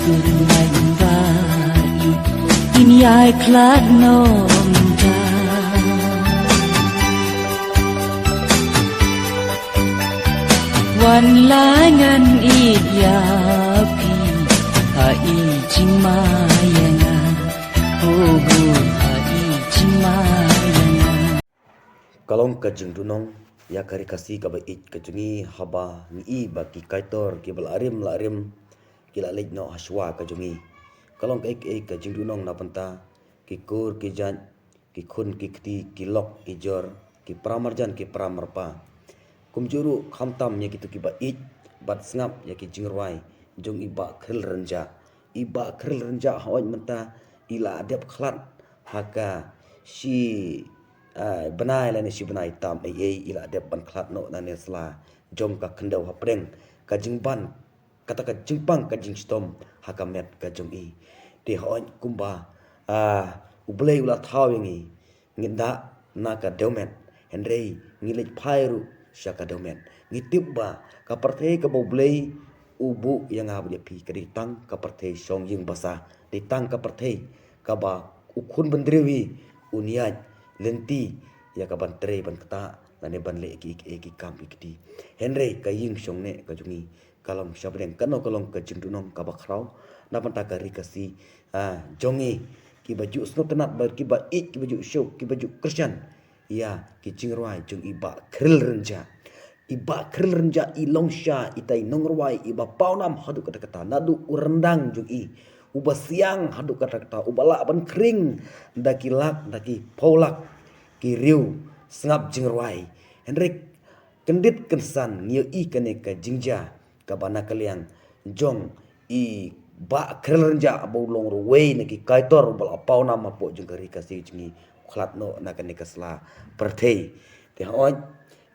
Gurungan bai Ini ai klat nom ka Wan langan idyapi Hai cimayana Oh hai cimayana Kalong kajeng dunong ya kari kasih ka bait kajungi haba ni baki kaitor ki bal arim la arim kila lej no haswa kajungi kalong ka ek kajeng dunong na panta ki kur ki jan ki khun ki kti ki lok ki jor ki pramarjan ki pramarpa kumjuru khamtam ya kitu ki bait bat sngap ya ki jingruai jong iba khril renja hawaj menta ila adep khlat haka si benai lani si benai tam ila adep ban khlat no na nesla jom ka kendau hapreng ka jingban kata ka jingpang ka jingstom hakamet ka jongi de hon kumba ublei ula thawingi nginda na ka domet henrei ngilej phairu syaka domet ngitibba ka parthe ka boblei ubu yang abu dia pi ka ditang ka parthe song jing basa ditang ka parthe ka ba ukhun bendrewi uniat lenti ya ka ban tre ban kata lane ban le ki kam ikti henry ka ying song ne ka jungi kalong shabreng kano kalong ka jingdunong ka bakrau na ban ta ka rikasi jongi ki baju snotnat bar ki ba ik ki baju syuk ki baju krisyan ya ki jingrwai jung iba kril renja ilongsha itai nongrwai iba paunam hadu kata nadu urendang jung uba siang hadu kata ubala ban kring daki lak daki polak ki riu sngap jingruai henrik kendit kensan ngiu kane ka jingja ka bana kaliang jong i ba krelrenja abo long ruwei naki kaitor bal apau nama po jung kari kasi jingi khlat no na kane kasla perthei te hoj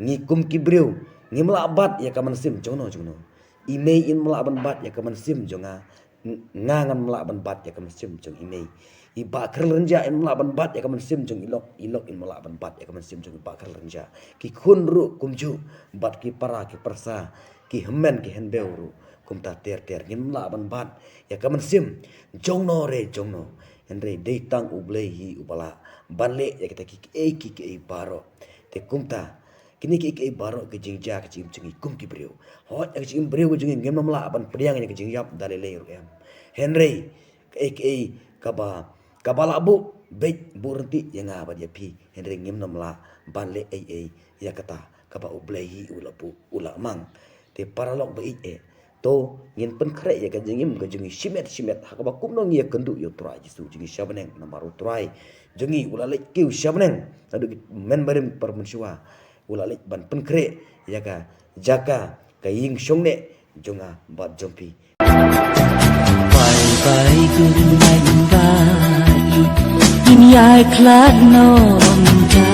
ngi kum ki briu ngi mlabat ya ka mansim jongno imei in mlaban bat ya ka mansim jonga ngangan melaban bat ya kemesim jong imei iba kerlenja in melaban bat ya kemesim jong ilok in melaban bat ya kemesim jong iba kerlenja ki khunru kumju bat ki para ki persa ki hemen ki henbeuru kumta ter ngin melaban bat ya kemesim jongno henre deitang ublehi ubala banle ya kita ki baro te kumta kini ki baro ke jingja ke jing kum ki breu hot ke jing breu jing ngem namla ban priang ke jing yap dalele em henry ke kabala bu bet burti yang apa dia pi henry ngem namla ban le ya kata kaba ublehi ula mang te paralog be to ngin pen kre ya ke jing simet hakaba kumno ngi kendu yo trai jisu jing syabeneng namaru trai jingi ula le kiu syabeneng adu men barim permensyua ula lek ban penkre ya ka jaka ka ying songne jonga bat jompi Bye gurungan bai Ini ai klat nom ka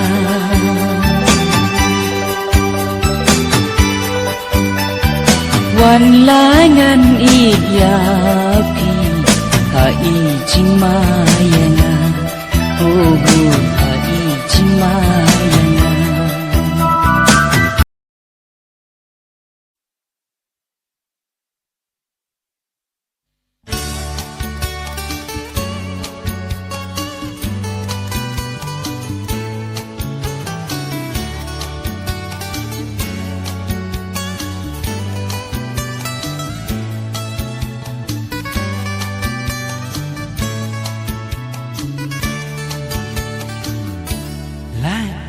Wan langan idyapi Hai cimayana Oh hai cimayana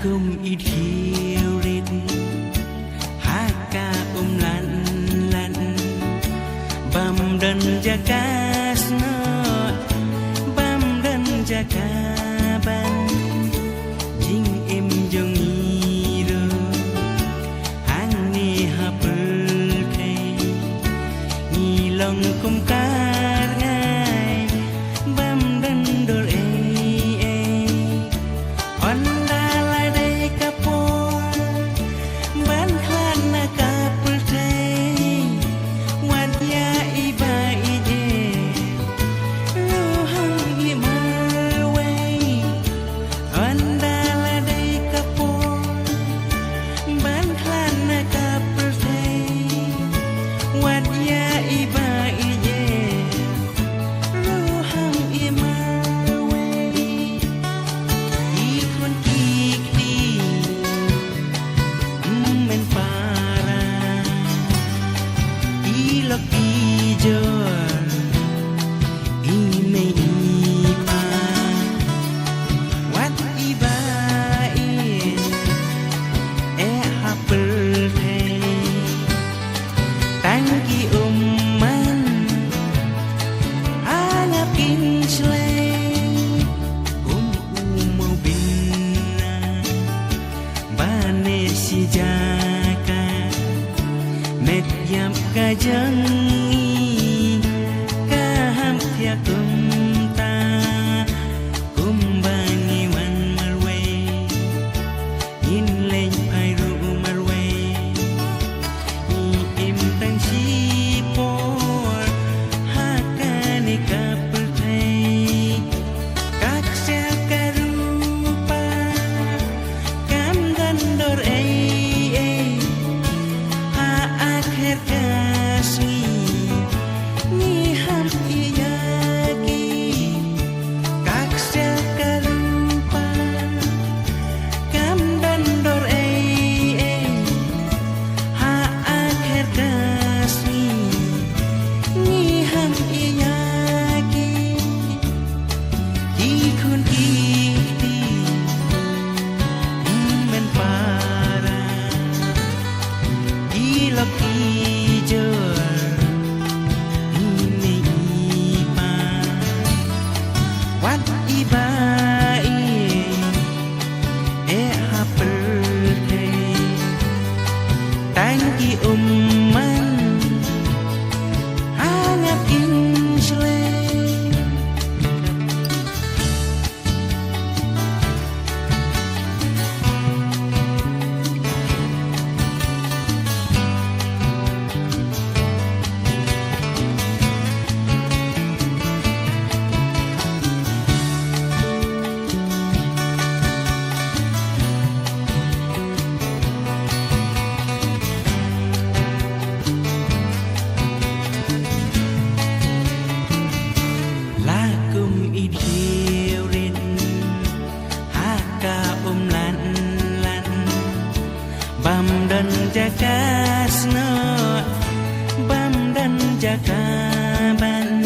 cùng ít hiu rít hát ca lăn bam dan jakas no bam dan jakaban jing em jong iru hang ni hapul thei ni long kum kar ngai bam dan dol What ya iba ije Ilaki jor Ini ipa Wat ibain hapel thei Tangki umman Anapin slay Umau binna Bane si jaka Met yam kajangi Kaham tia kumta Kumbangi wan marwe In leng pai ru marwe I im tang si por Hakane kapel thei Kak sia karupa Kam gandor Ha akhir kasih Ni ham iyaki Kak sia karupa Kam dandor Ha akhir kasih Ni ham iyaki Di kun kiti Men para Di laki jor Ini ipa Wat ibai hapel thei Tangki umman Hangat inslay Lakum idhirin Haka lan Bam dan jakasno Bam dan jakaban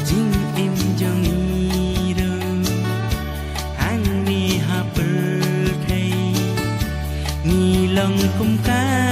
Jing im jongiru Hang ni hapel thei Ni long kum ka